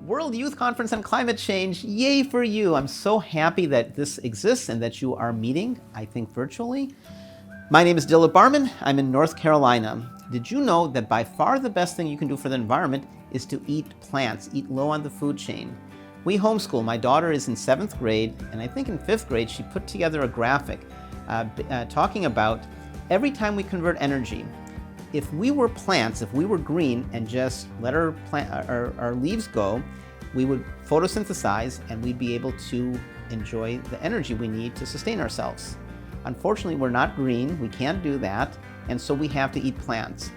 World Youth Conference on Climate Change, yay for you. I'm so happy that this exists and that you are meeting, I think virtually. My name is Dilip Barman, I'm in North Carolina. Did you know that by far the best thing you can do for the environment is to eat plants, eat low on the food chain? We homeschool. My daughter is in 7th grade, and I think in 5th grade she put together a graphic talking about every time we convert energy. If we were plants, if we were green and just let our leaves go, we would photosynthesize and we'd be able to enjoy the energy we need to sustain ourselves. Unfortunately, we're not green, we can't do that, and so we have to eat plants.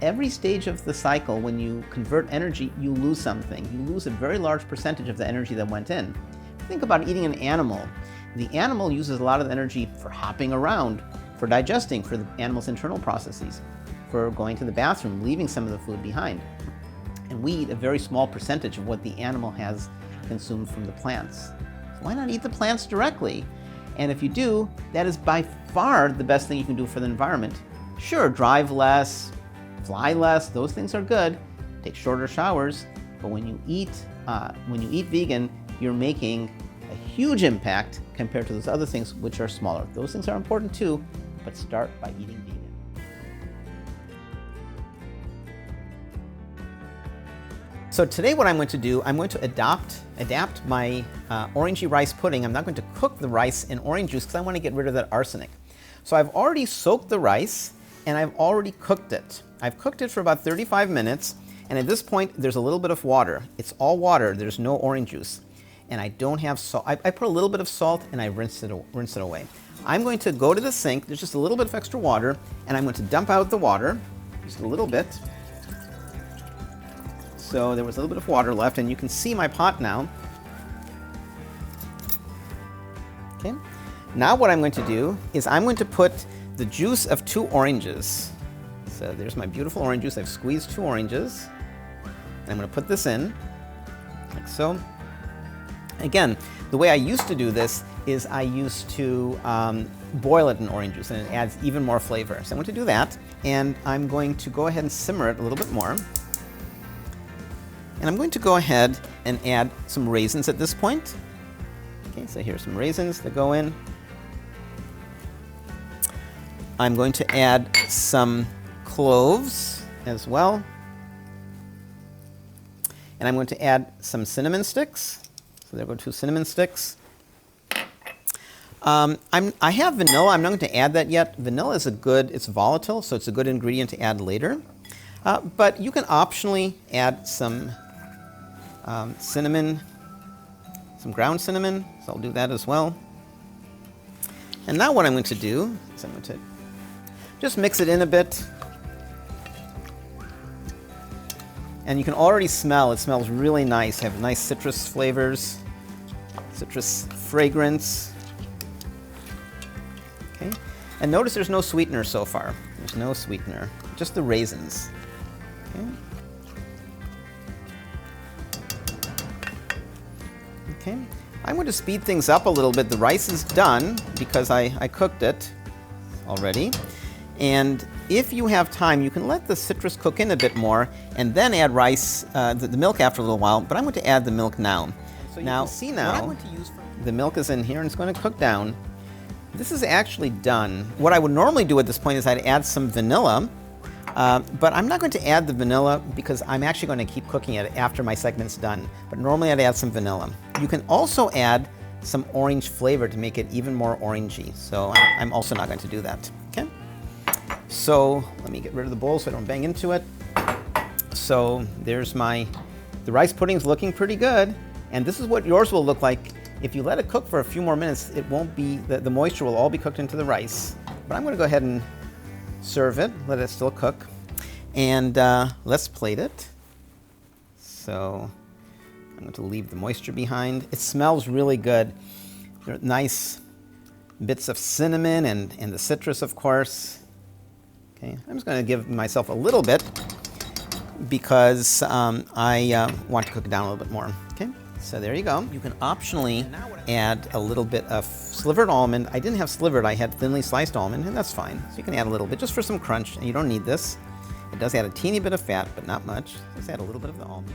Every stage of the cycle, when you convert energy, you lose something. You lose a very large percentage of the energy that went in. Think about eating an animal. The animal uses a lot of energy for hopping around, for digesting, for the animal's internal processes, for going to the bathroom, leaving some of the food behind. And we eat a very small percentage of what the animal has consumed from the plants. So why not eat the plants directly? And if you do, that is by far the best thing you can do for the environment. Sure, drive less, fly less, those things are good. Take shorter showers, but when you eat vegan, you're making a huge impact compared to those other things which are smaller. Those things are important too, but start by eating vegan. So today what I'm going to do, I'm going to adapt my orangey rice pudding. I'm not going to cook the rice in orange juice because I want to get rid of that arsenic. So I've already soaked the rice and I've already cooked it. I've cooked it for about 35 minutes, and at this point there's a little bit of water. It's all water, there's no orange juice. And I don't have salt. I put a little bit of salt and I rinse it away. I'm going to go to the sink, there's just a little bit of extra water, and I'm going to dump out the water, just a little bit. So there was a little bit of water left, and you can see my pot now. Okay. Now what I'm going to do is I'm going to put the juice of 2 oranges. So there's my beautiful orange juice. I've squeezed 2 oranges. And I'm going to put this in, like so. Again, the way I used to do this is I used to boil it in orange juice, and it adds even more flavor. So I'm going to do that, and I'm going to go ahead and simmer it a little bit more. And I'm going to go ahead and add some raisins at this point. Okay, so here's some raisins that go in. I'm going to add some cloves as well. And I'm going to add some cinnamon sticks. So there go 2 cinnamon sticks. I have vanilla. I'm not going to add that yet. Vanilla is it's volatile, so it's a good ingredient to add later. But you can optionally add some cinnamon, some ground cinnamon, so I'll do that as well. And now what I'm going to do is I'm going to just mix it in a bit. And you can already smell, it smells really nice. Have nice citrus flavors, citrus fragrance. Okay. And notice there's no sweetener so far. There's no sweetener, just the raisins. Okay. Okay, I'm going to speed things up a little bit. The rice is done because I cooked it already. And if you have time, you can let the citrus cook in a bit more and then add rice, the milk after a little while, but I'm going to add the milk now. So you can see now, the milk is in here and it's going to cook down. This is actually done. What I would normally do at this point is I'd add some vanilla, but I'm not going to add the vanilla because I'm actually going to keep cooking it after my segment's done. But normally I'd add some vanilla. You can also add some orange flavor to make it even more orangey. So I'm also not going to do that. Okay. So let me get rid of the bowl so I don't bang into it. So there's the rice pudding's looking pretty good. And this is what yours will look like. If you let it cook for a few more minutes, it won't be, the moisture will all be cooked into the rice. But I'm going to go ahead and serve it, let it still cook, and let's plate it. So I'm going to leave the moisture behind. It smells really good. There are nice bits of cinnamon and the citrus, of course. Okay, I'm just going to give myself a little bit because I want to cook it down a little bit more. Okay, so there you go. You can optionally add a little bit of slivered almond. I didn't have slivered, I had thinly sliced almond, and that's fine. So you can add a little bit just for some crunch, and you don't need this. It does add a teeny bit of fat, but not much. Just add a little bit of the almond.